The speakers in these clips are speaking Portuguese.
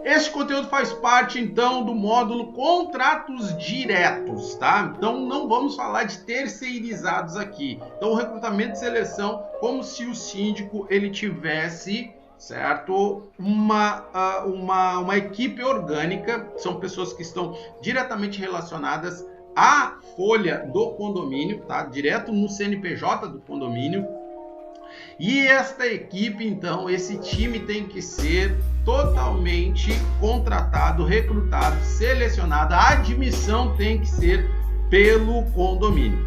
Esse conteúdo faz parte, então, do módulo Contratos Diretos, tá? Então, não vamos falar de terceirizados aqui. Então, o recrutamento e seleção, como se o síndico ele tivesse, certo, uma equipe orgânica, são pessoas que estão diretamente relacionadas à folha do condomínio, tá? Direto no CNPJ do condomínio. E esta equipe, então, esse time tem que ser totalmente contratado, recrutado, selecionado. A admissão tem que ser pelo condomínio.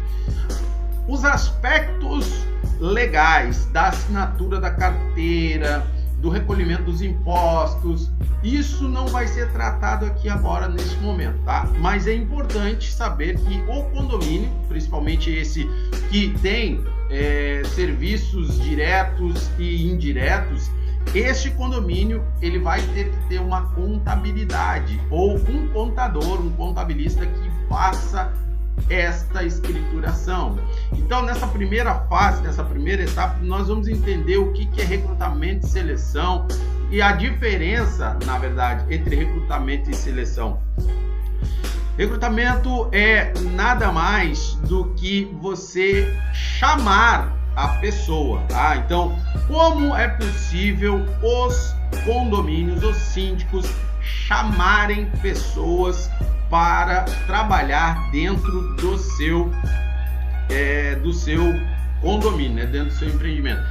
Os aspectos legais da assinatura da carteira, do recolhimento dos impostos, isso não vai ser tratado aqui agora nesse momento, tá? Mas é importante saber que o condomínio, principalmente esse que tem serviços diretos e indiretos, este condomínio ele vai ter que ter uma contabilidade ou um contador, um contabilista que faça esta escrituração. Então, nessa primeira fase, nessa primeira etapa, nós vamos entender o que é recrutamento e seleção e a diferença, na verdade, entre recrutamento e seleção. Recrutamento é nada mais do que você chamar a pessoa, tá? Então, como é possível os condomínios, os síndicos chamarem pessoas para trabalhar dentro do seu condomínio, né? Dentro do seu empreendimento?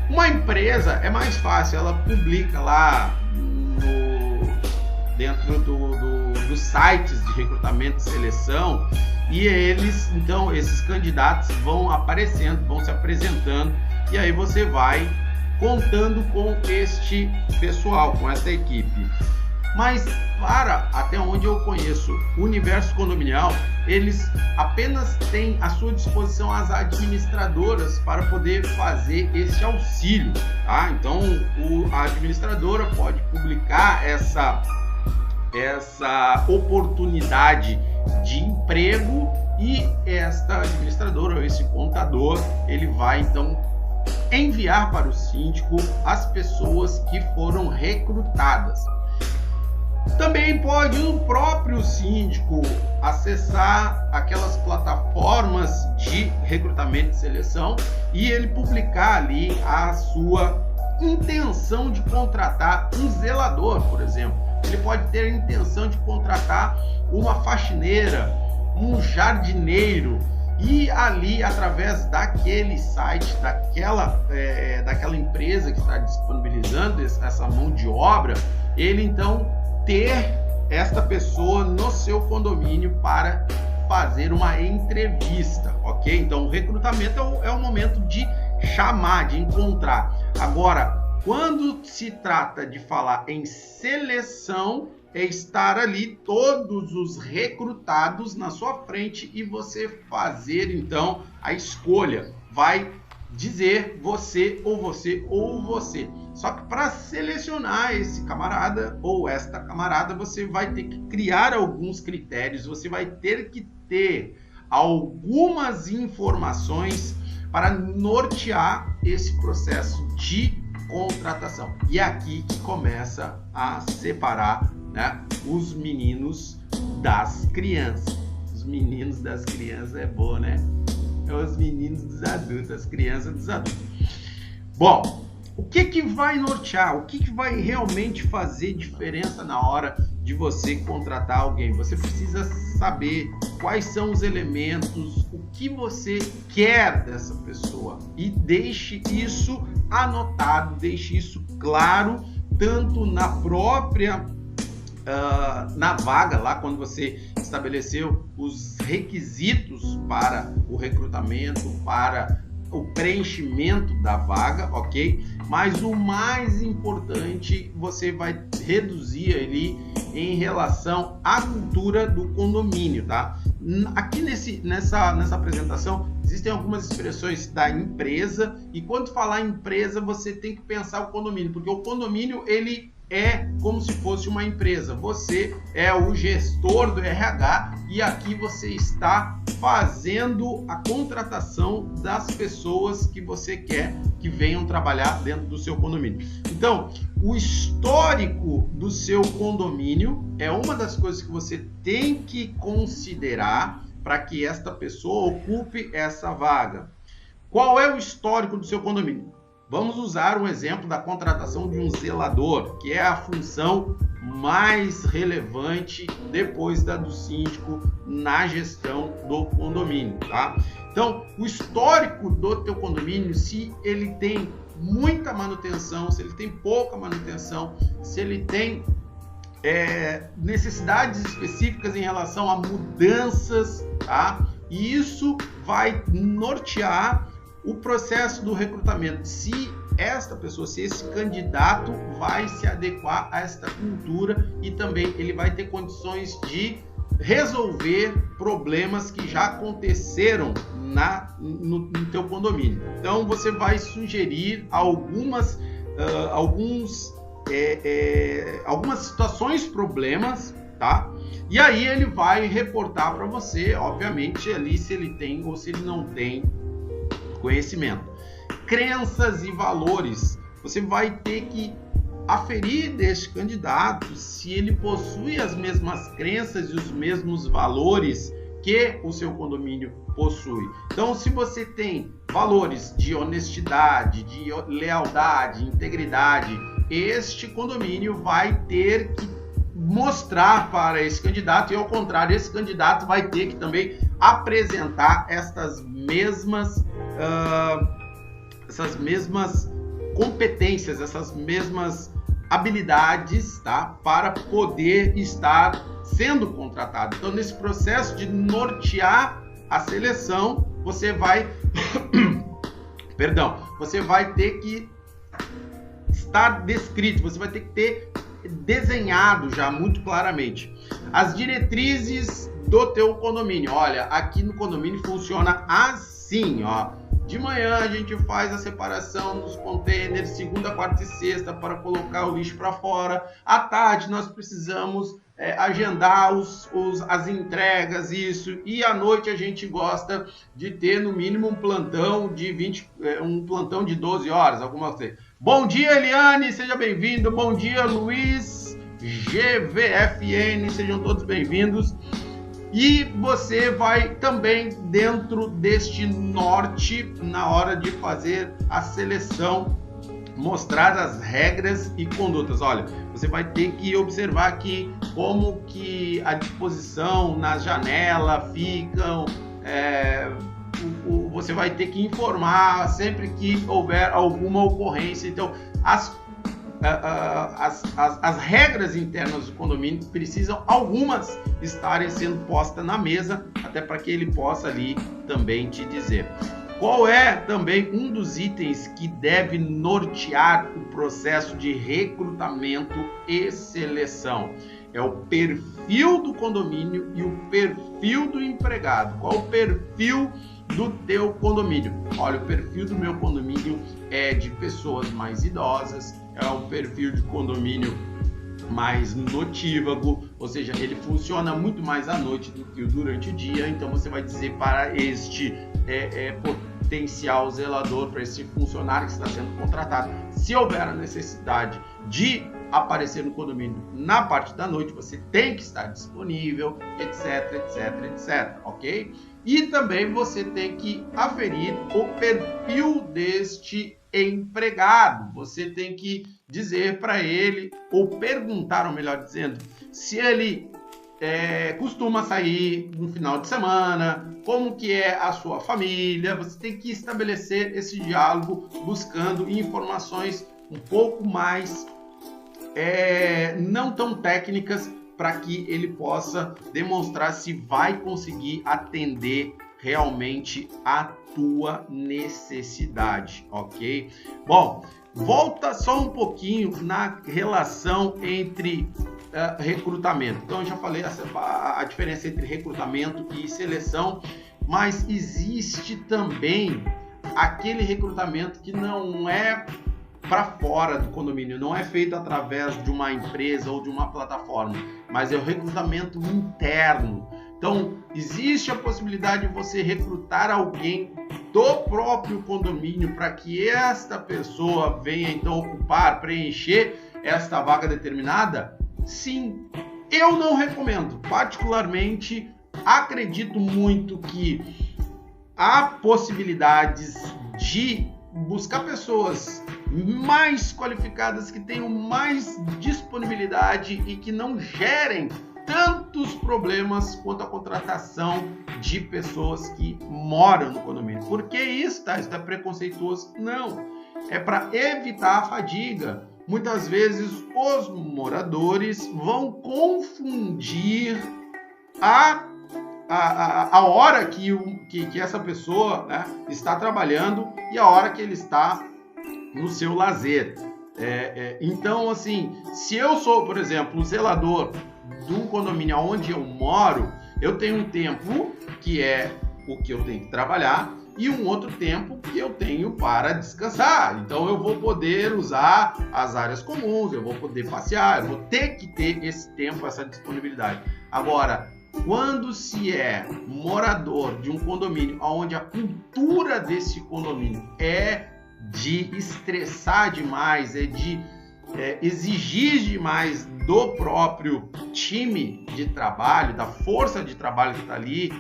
Uma empresa é mais fácil, ela publica lá dentro dos sites de recrutamento e seleção, e então esses candidatos vão aparecendo, vão se apresentando, e aí você vai contando com este pessoal, com essa equipe. Mas até onde eu conheço o universo condominial, eles apenas têm à sua disposição as administradoras para poder fazer esse auxílio, tá? Então a administradora pode publicar essa oportunidade de emprego, e esta administradora ou esse contador, ele vai então enviar para o síndico as pessoas que foram recrutadas. Também pode o próprio síndico acessar aquelas plataformas de recrutamento e seleção e ele publicar ali a sua intenção de contratar um zelador, por exemplo. Ele pode ter a intenção de contratar uma faxineira, um jardineiro, e ali, através daquele site, daquela empresa que está disponibilizando essa mão de obra, ele então ter esta pessoa no seu condomínio para fazer uma entrevista, ok? Então, o recrutamento é o momento de chamar, de encontrar. Agora, quando se trata de falar em seleção, é estar ali todos os recrutados na sua frente e você fazer então a escolha. Vai dizer você ou você ou você. Só que para selecionar esse camarada ou esta camarada, você vai ter que criar alguns critérios, você vai ter que ter algumas informações para nortear esse processo de contratação. E é aqui que começa a separar, né, os meninos das crianças. Os meninos das crianças é bom, né? É os meninos dos adultos, as crianças dos adultos. Bom, o que vai nortear? O que vai realmente fazer diferença na hora de você contratar alguém? Você precisa saber quais são os elementos, o que você quer dessa pessoa, e deixe isso anotado, deixe isso claro, tanto na própria na vaga, lá quando você estabeleceu os requisitos para o recrutamento, para o preenchimento da vaga, ok? Mas o mais importante, você vai reduzir ali em relação à cultura do condomínio, tá? Aqui nessa apresentação existem algumas expressões da empresa, e quando falar empresa você tem que pensar o condomínio, porque o condomínio ele é como se fosse uma empresa. Você é o gestor do RH e aqui você está fazendo a contratação das pessoas que você quer que venham trabalhar dentro do seu condomínio. Então, o histórico do seu condomínio é uma das coisas que você tem que considerar para que esta pessoa ocupe essa vaga. Qual é o histórico do seu condomínio? Vamos usar um exemplo da contratação de um zelador, que é a função mais relevante depois da do síndico na gestão do condomínio, tá? Então, o histórico do teu condomínio, se ele tem muita manutenção, se ele tem pouca manutenção, se ele tem necessidades específicas em relação a mudanças, tá? E isso vai nortear o processo do recrutamento. Se esta pessoa, se esse candidato vai se adequar a esta cultura e também ele vai ter condições de resolver problemas que já aconteceram no teu condomínio. Então você vai sugerir algumas situações, problemas, tá? E aí ele vai reportar para você, obviamente, ali se ele tem ou se ele não tem conhecimento. Crenças e valores. Você vai ter que aferir deste candidato se ele possui as mesmas crenças e os mesmos valores que o seu condomínio possui. Então, se você tem valores de honestidade, de lealdade, integridade, este condomínio vai ter que mostrar para esse candidato, e ao contrário, esse candidato vai ter que também apresentar essas mesmas competências, essas mesmas habilidades, tá? Para poder estar sendo contratado. Então, nesse processo de nortear a seleção, você vai você vai ter que estar descrito, você vai ter que ter desenhado já muito claramente as diretrizes do teu condomínio. Olha, aqui no condomínio funciona assim, ó. De manhã a gente faz a separação dos containers, segunda, quarta e sexta, para colocar o lixo para fora. À tarde nós precisamos agendar as entregas, isso. E à noite a gente gosta de ter no mínimo um plantão de 12 horas, alguma coisa. Bom dia, Eliane, seja bem-vindo. Bom dia, Luiz, GVFN, sejam todos bem-vindos. E você vai também, dentro deste norte, na hora de fazer a seleção, mostrar as regras e condutas. Olha, você vai ter que observar aqui como que a disposição na janela ficam, você vai ter que informar sempre que houver alguma ocorrência. Então, as regras internas do condomínio precisam, algumas, estarem sendo postas na mesa, até para que ele possa ali também te dizer. Qual é também um dos itens que deve nortear o processo de recrutamento e seleção? É o perfil do condomínio e o perfil do empregado. Qual o perfil do teu condomínio? Olha, o perfil do meu condomínio é de pessoas mais idosas, é um perfil de condomínio mais notívago, ou seja, ele funciona muito mais à noite do que durante o dia. Então você vai dizer para este potencial zelador, para esse funcionário que está sendo contratado, se houver a necessidade de aparecer no condomínio na parte da noite, você tem que estar disponível, etc, etc, etc, ok? E também você tem que aferir o perfil deste empregado. Você tem que dizer para ele, ou perguntar, ou melhor dizendo, se ele costuma sair no final de semana, como que é a sua família. Você tem que estabelecer esse diálogo buscando informações um pouco mais não tão técnicas, para que ele possa demonstrar se vai conseguir atender realmente a tua necessidade, ok? Bom, volta só um pouquinho na relação entre recrutamento. Então, eu já falei a diferença entre recrutamento e seleção, mas existe também aquele recrutamento que não é para fora do condomínio, não é feito através de uma empresa ou de uma plataforma, mas é o recrutamento interno. Então, existe a possibilidade de você recrutar alguém do próprio condomínio para que esta pessoa venha então ocupar, preencher esta vaga determinada? Sim, eu não recomendo. Particularmente, acredito muito que há possibilidades de buscar pessoas mais qualificadas, que tenham mais disponibilidade e que não gerem tantos problemas quanto a contratação de pessoas que moram no condomínio. Por que isso, tá? Isso é preconceituoso? Não. É para evitar a fadiga. Muitas vezes os moradores vão confundir a hora que essa pessoa, né, está trabalhando e a hora que ele está no seu lazer. Então, assim, se eu sou, por exemplo, o zelador de um condomínio onde eu moro, eu tenho um tempo que é o que eu tenho que trabalhar e um outro tempo que eu tenho para descansar. Então eu vou poder usar as áreas comuns, eu vou poder passear, eu vou ter que ter esse tempo, essa disponibilidade. Agora, quando se é morador de um condomínio onde a cultura desse condomínio é de estressar demais, é de exigir demais do próprio time de trabalho, da força de trabalho que está ali,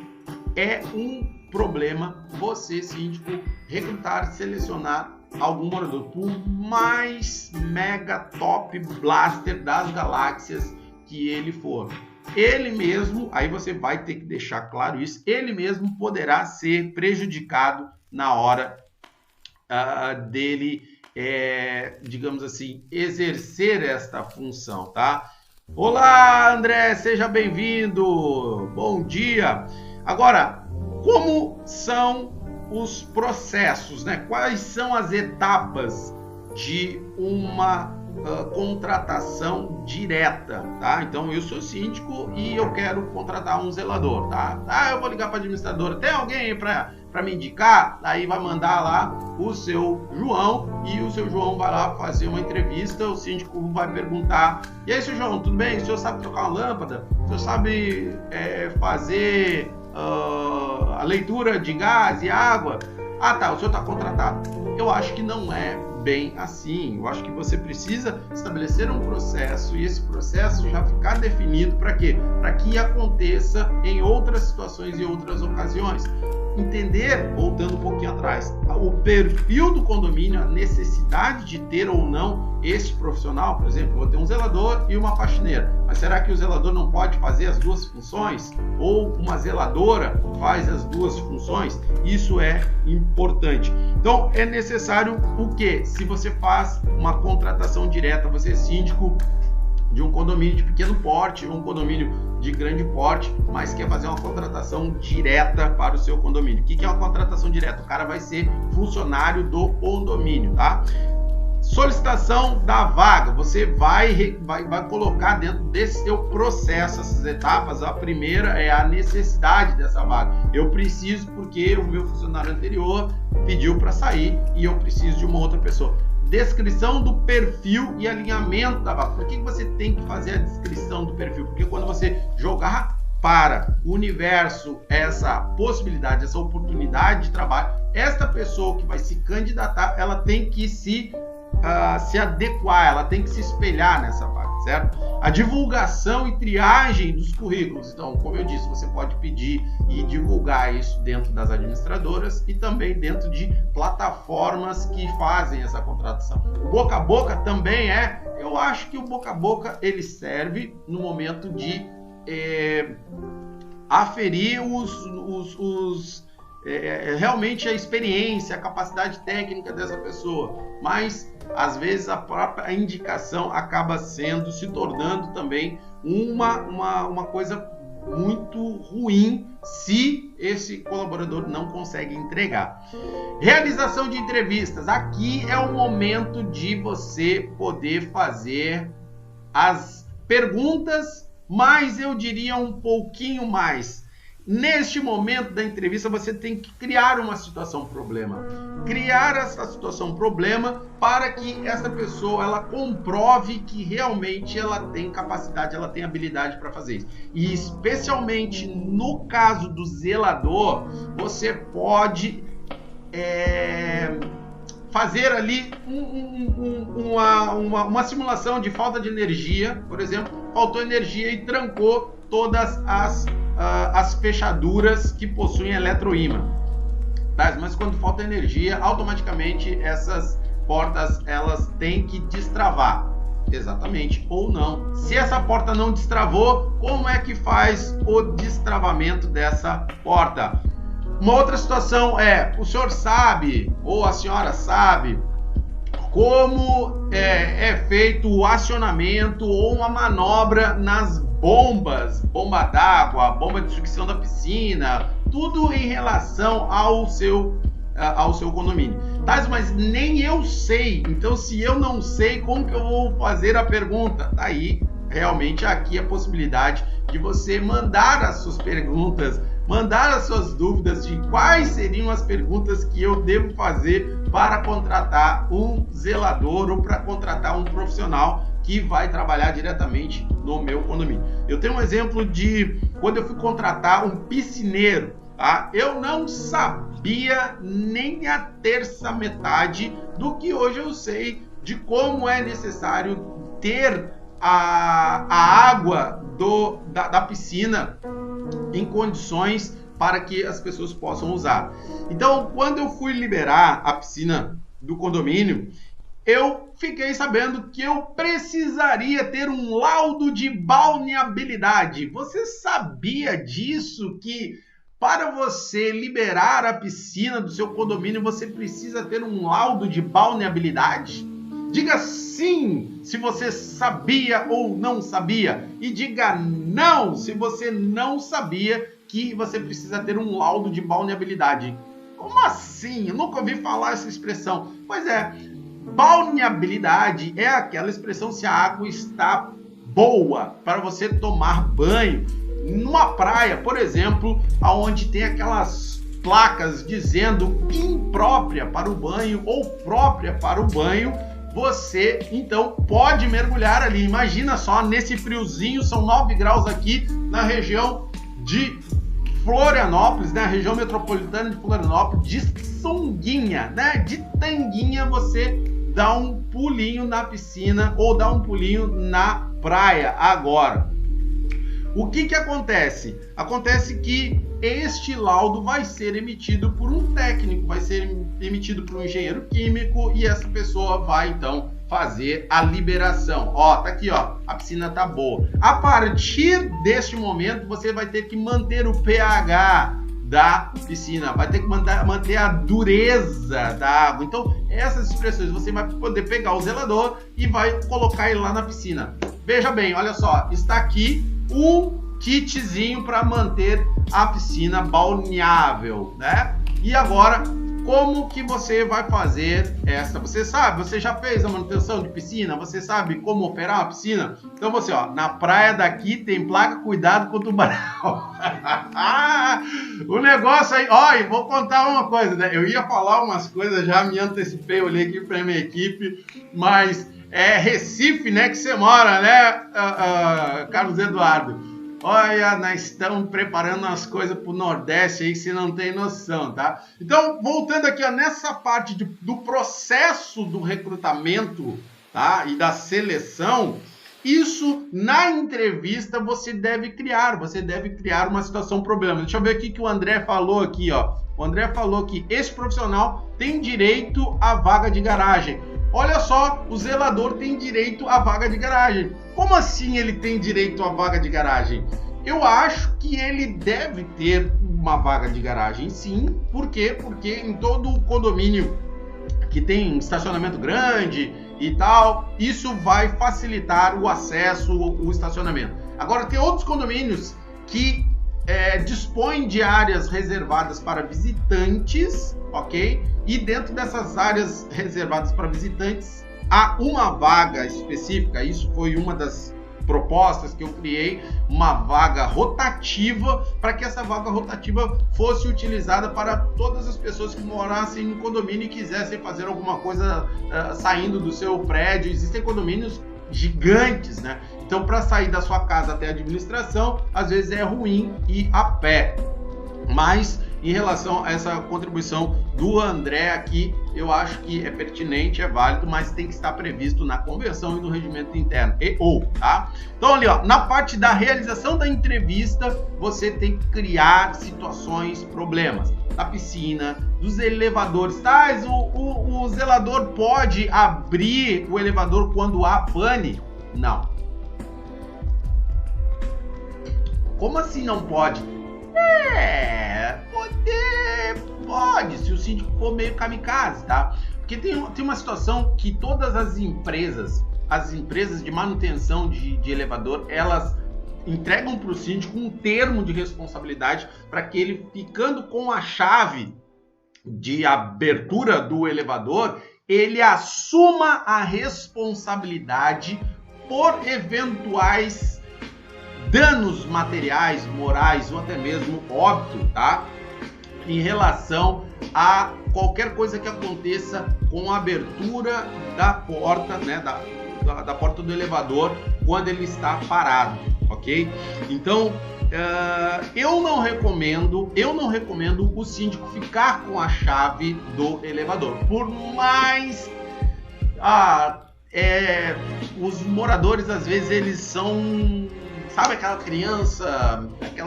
é um problema você, síndico, recrutar, selecionar algum morador, por mais mega top blaster das galáxias que ele for. Ele mesmo, aí você vai ter que deixar claro isso, ele mesmo poderá ser prejudicado na hora dele, digamos assim, exercer esta função, tá? Olá, André, seja bem-vindo, bom dia. Agora, como são os processos, né? Quais são as etapas de uma contratação direta, tá? Então eu sou síndico e eu quero contratar um zelador, tá? Eu vou ligar para a administradora, tem alguém aí para me indicar? Aí vai mandar lá o seu João e o seu João vai lá fazer uma entrevista, o síndico vai perguntar: e aí, seu João, tudo bem? O senhor sabe trocar uma lâmpada? O senhor sabe fazer a leitura de gás e água? Ah, tá, o senhor está contratado. Eu acho que não é bem assim. Eu acho que você precisa estabelecer um processo e esse processo já ficar definido para quê? Para que aconteça em outras situações e outras ocasiões. Entender, voltando um pouquinho atrás, o perfil do condomínio, a necessidade de ter ou não esse profissional. Por exemplo, vou ter um zelador e uma faxineira, mas será que o zelador não pode fazer as duas funções? Ou uma zeladora faz as duas funções? Isso é importante. Então é necessário o quê? Se você faz uma contratação direta, você é síndico de um condomínio de pequeno porte ou um condomínio de grande porte, mas quer fazer uma contratação direta para o seu condomínio. O que é uma contratação direta? O cara vai ser funcionário do condomínio, tá? Solicitação da vaga, você vai colocar dentro desse seu processo essas etapas. A primeira é a necessidade dessa vaga. Eu preciso porque o meu funcionário anterior pediu para sair e eu preciso de uma outra pessoa. Descrição do perfil e alinhamento da vaga. Por que você tem que fazer a descrição do perfil? Porque quando você jogar para o universo essa possibilidade, essa oportunidade de trabalho, esta pessoa que vai se candidatar, ela tem que se adequar, ela tem que se espelhar nessa vaga, certo? A divulgação e triagem dos currículos. Então, como eu disse, você pode pedir e divulgar isso dentro das administradoras e também dentro de plataformas que fazem essa contratação. O boca a boca também eu acho que o boca a boca ele serve no momento de aferir realmente a experiência, a capacidade técnica dessa pessoa, mas às vezes a própria indicação acaba se tornando também uma coisa muito ruim se esse colaborador não consegue entregar. Realização de entrevistas. Aqui é o momento de você poder fazer as perguntas, mas eu diria um pouquinho mais. neste momento da entrevista, você tem que criar uma situação problema. Criar essa situação problema para que essa pessoa ela comprove que realmente ela tem capacidade, ela tem habilidade para fazer isso. E especialmente no caso do zelador, você pode fazer ali uma simulação de falta de energia, por exemplo, faltou energia e trancou todas as fechaduras que possuem eletroímã. Tá? Mas quando falta energia, automaticamente essas portas elas têm que destravar. Exatamente, ou não. Se essa porta não destravou, como é que faz o destravamento dessa porta? Uma outra situação o senhor sabe, ou a senhora sabe, como é feito o acionamento ou uma manobra nas bombas, bomba d'água, bomba de sucção da piscina, tudo em relação ao seu condomínio. Tá, mas nem eu sei, então se eu não sei, como que eu vou fazer a pergunta? Tá aí, realmente aqui a possibilidade de você mandar as suas perguntas, mandar as suas dúvidas de quais seriam as perguntas que eu devo fazer para contratar um zelador ou para contratar um profissional que vai trabalhar diretamente no meu condomínio. Eu tenho um exemplo de quando eu fui contratar um piscineiro, tá? Eu não sabia nem a terça metade do que hoje eu sei de como é necessário ter a água da piscina em condições para que as pessoas possam usar. Então, quando eu fui liberar a piscina do condomínio, eu fiquei sabendo que eu precisaria ter um laudo de balneabilidade. Você sabia disso? Que para você liberar a piscina do seu condomínio, você precisa ter um laudo de balneabilidade? Diga sim se você sabia ou não sabia. E diga não se você não sabia que você precisa ter um laudo de balneabilidade. Como assim? Eu nunca ouvi falar essa expressão. Pois é, balneabilidade é aquela expressão se a água está boa para você tomar banho. Numa praia, por exemplo, onde tem aquelas placas dizendo imprópria para o banho ou própria para o banho, você então pode mergulhar ali. Imagina só, nesse friozinho, são 9 graus aqui na região de Florianópolis, né? Região metropolitana de Florianópolis, de sunguinha, né? De tanguinha, você dá um pulinho na piscina ou dá um pulinho na praia agora. O que acontece? Acontece que este laudo vai ser emitido por um técnico, vai ser emitido por um engenheiro químico e essa pessoa vai então fazer a liberação. Ó, tá aqui, ó, a piscina tá boa. A partir deste momento, você vai ter que manter o pH da piscina, vai ter que manter a dureza da água. Então, essas expressões você vai poder pegar o zelador e vai colocar ele lá na piscina. Veja bem, olha só, está aqui um kitzinho para manter a piscina balneável, né? E agora, como que você vai fazer essa? Você sabe, você já fez a manutenção de piscina? Você sabe como operar uma piscina? Então você, ó, na praia daqui tem placa cuidado com tubarão. O negócio aí, ó, e vou contar uma coisa, né? Eu ia falar umas coisas, já me antecipei, olhei aqui para minha equipe, mas é Recife, né, que você mora, né, Carlos Eduardo? Olha, nós estamos preparando umas coisas para o Nordeste aí que você não tem noção, tá? Então, voltando aqui, ó, nessa parte do processo do recrutamento, tá? E da seleção, isso na entrevista você deve criar uma situação problema. Deixa eu ver aqui que o André falou aqui, ó. O André falou que esse profissional tem direito à vaga de garagem. Olha só, o zelador tem direito à vaga de garagem. Como assim ele tem direito à vaga de garagem? Eu acho que ele deve ter uma vaga de garagem, sim. Por quê? Porque em todo condomínio que tem estacionamento grande e tal, isso vai facilitar o acesso, o estacionamento. Agora, tem outros condomínios que dispõem de áreas reservadas para visitantes, ok? E dentro dessas áreas reservadas para visitantes, há uma vaga específica. Isso foi uma das propostas que eu criei uma vaga rotativa para que essa vaga rotativa fosse utilizada para todas as pessoas que morassem no condomínio e quisessem fazer alguma coisa saindo do seu prédio. Existem condomínios gigantes, né? Então, para sair da sua casa até a administração, às vezes é ruim ir a pé. Mas em relação a essa contribuição do André aqui, eu acho que é pertinente, é válido, mas tem que estar previsto na convenção e no regimento interno, tá? Então ali, ó, na parte da realização da entrevista, você tem que criar situações, problemas, da piscina, dos elevadores, o zelador pode abrir o elevador quando há pane? Não. Como assim não pode? Pode, se o síndico for meio kamikaze, tá? Porque tem uma situação que todas as empresas de manutenção de elevador, elas entregam para o síndico um termo de responsabilidade para que ele, ficando com a chave de abertura do elevador, ele assuma a responsabilidade por eventuais danos materiais, morais ou até mesmo óbito, tá? Em relação a qualquer coisa que aconteça com a abertura da porta, né, da porta do elevador quando ele está parado, ok? Então, eu não recomendo o síndico ficar com a chave do elevador, por mais os moradores às vezes eles são, sabe, aquela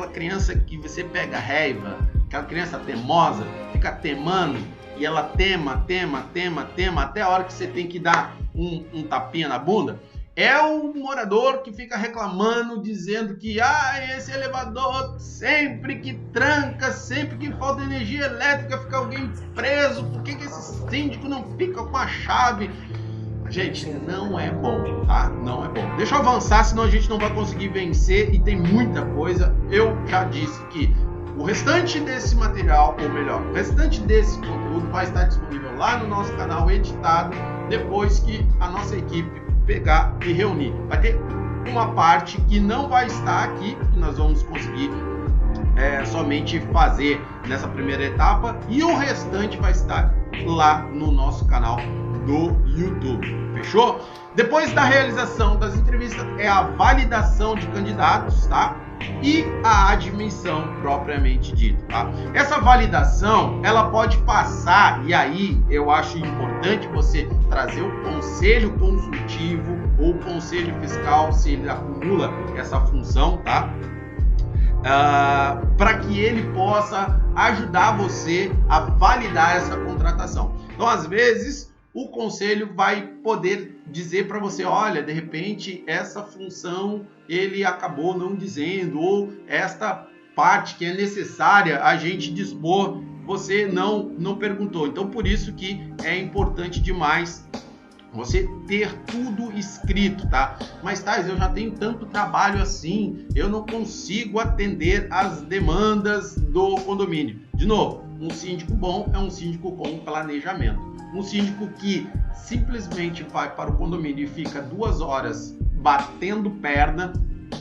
criança que você pega raiva, aquela criança teimosa, fica temando e ela tema até a hora que você tem que dar um tapinha na bunda. É o morador que fica reclamando, dizendo que esse elevador sempre que tranca, sempre que falta energia elétrica, fica alguém preso, por que esse síndico não fica com a chave? Gente, não é bom, tá? Não é bom. Deixa eu avançar, senão a gente não vai conseguir vencer e tem muita coisa. Eu já disse que o restante desse material, ou melhor, o restante desse conteúdo vai estar disponível lá no nosso canal editado, depois que a nossa equipe pegar e reunir. Vai ter uma parte que não vai estar aqui, que nós vamos conseguir somente fazer nessa primeira etapa, e o restante vai estar lá no nosso canal do YouTube. Fechou? Depois da realização das entrevistas é a validação de candidatos, tá? E a admissão propriamente dita, tá? Essa validação, ela pode passar, e aí eu acho importante você trazer o conselho consultivo ou o conselho fiscal, se ele acumula essa função, tá? Para que ele possa ajudar você a validar essa contratação. Então, às vezes, o conselho vai poder dizer para você, olha, de repente essa função ele acabou não dizendo, ou esta parte que é necessária a gente dispor, você não perguntou. Então, por isso que é importante demais você ter tudo escrito, tá? Mas, Thais, eu já tenho tanto trabalho assim, eu não consigo atender as demandas do condomínio. De novo, um síndico bom é um síndico com planejamento. Um síndico que simplesmente vai para o condomínio e fica 2 horas batendo perna,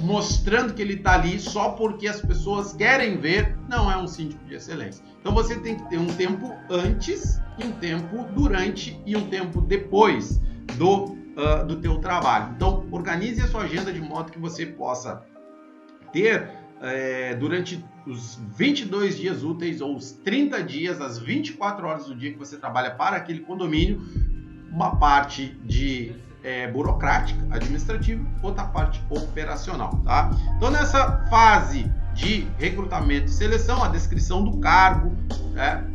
mostrando que ele está ali só porque as pessoas querem ver, não é um síndico de excelência. Então você tem que ter um tempo antes, e um tempo durante e um tempo depois do teu trabalho. Então organize a sua agenda de modo que você possa ter durante os 22 dias úteis ou os 30 dias, as 24 horas do dia que você trabalha para aquele condomínio, uma parte de burocrática, administrativa, outra parte operacional, tá? Então, nessa fase de recrutamento e seleção, a descrição do cargo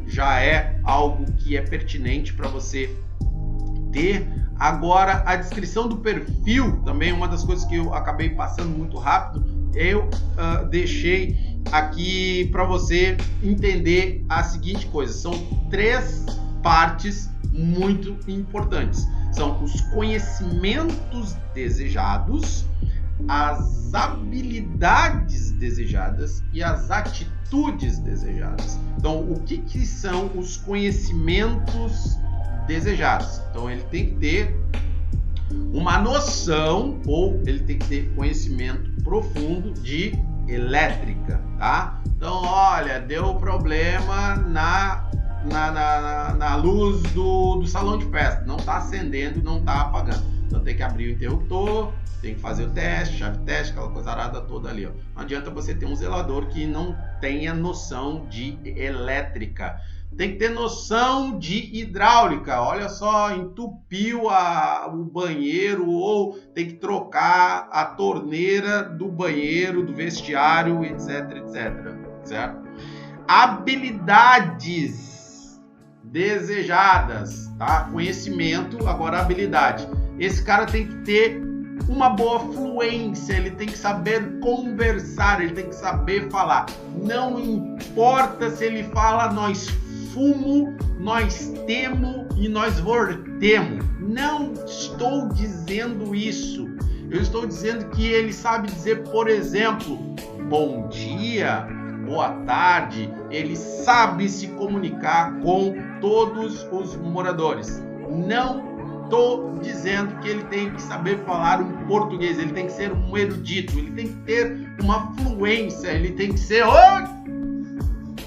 já é algo que é pertinente para você ter. Agora, a descrição do perfil também, uma das coisas que eu acabei passando muito rápido, eu deixei aqui para você entender a seguinte coisa. São 3 partes muito importantes. São os conhecimentos desejados, as habilidades desejadas e as atitudes desejadas. Então, o que são os conhecimentos desejados? Então, ele tem que ter uma noção, ou ele tem que ter conhecimento profundo de elétrica, tá? Então, olha, deu problema na luz do salão de festa, não está acendendo, não está apagando. Então tem que abrir o interruptor, tem que fazer o teste, chave teste, aquela coisa arada toda ali, ó. Não adianta você ter um zelador que não tenha noção de elétrica. Tem que ter noção de hidráulica. Olha só, entupiu o banheiro, ou tem que trocar a torneira do banheiro, do vestiário, etc, etc. Certo? Habilidades desejadas, tá? Conhecimento, agora habilidade. Esse cara tem que ter uma boa fluência, ele tem que saber conversar, ele tem que saber falar. Não importa se ele fala nós fumo, nós temo e nós vortemo. Não estou dizendo isso. Eu estou dizendo que ele sabe dizer, por exemplo, bom dia, boa tarde. Ele sabe se comunicar com todos os moradores. Não estou dizendo que ele tem que saber falar um português, ele tem que ser um erudito, ele tem que ter uma fluência, ele tem que ser... Oi!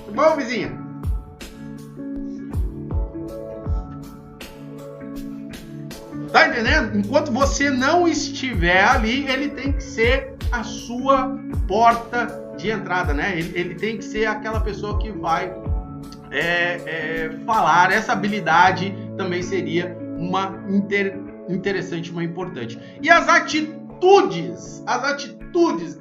Tudo bom, vizinha? Tá entendendo? Enquanto você não estiver ali, ele tem que ser a sua porta de entrada, né? Ele tem que ser aquela pessoa que vai falar. Essa habilidade também seria uma interessante, uma importante. E as atitudes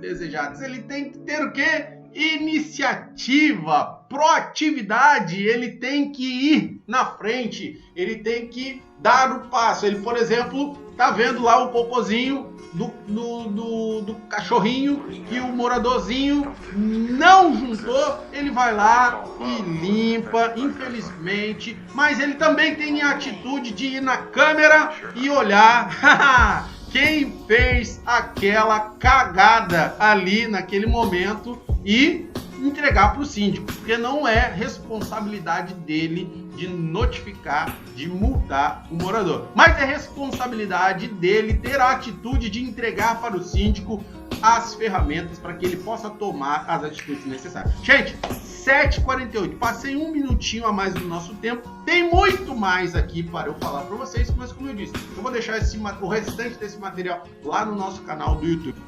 desejadas, ele tem que ter o quê? Iniciativa, proatividade, ele tem que ir na frente, ele tem que dar o passo. Ele, por exemplo, tá vendo lá o cocôzinho do cachorrinho que o moradorzinho não juntou, ele vai lá e limpa, infelizmente, mas ele também tem a atitude de ir na câmera e olhar quem fez aquela cagada ali naquele momento e entregar para o síndico, porque não é responsabilidade dele de notificar, de multar o morador, mas é responsabilidade dele ter a atitude de entregar para o síndico as ferramentas para que ele possa tomar as atitudes necessárias. Gente, 7h48, passei um minutinho a mais do nosso tempo, tem muito mais aqui para eu falar para vocês, mas como eu disse, eu vou deixar o restante desse material lá no nosso canal do YouTube.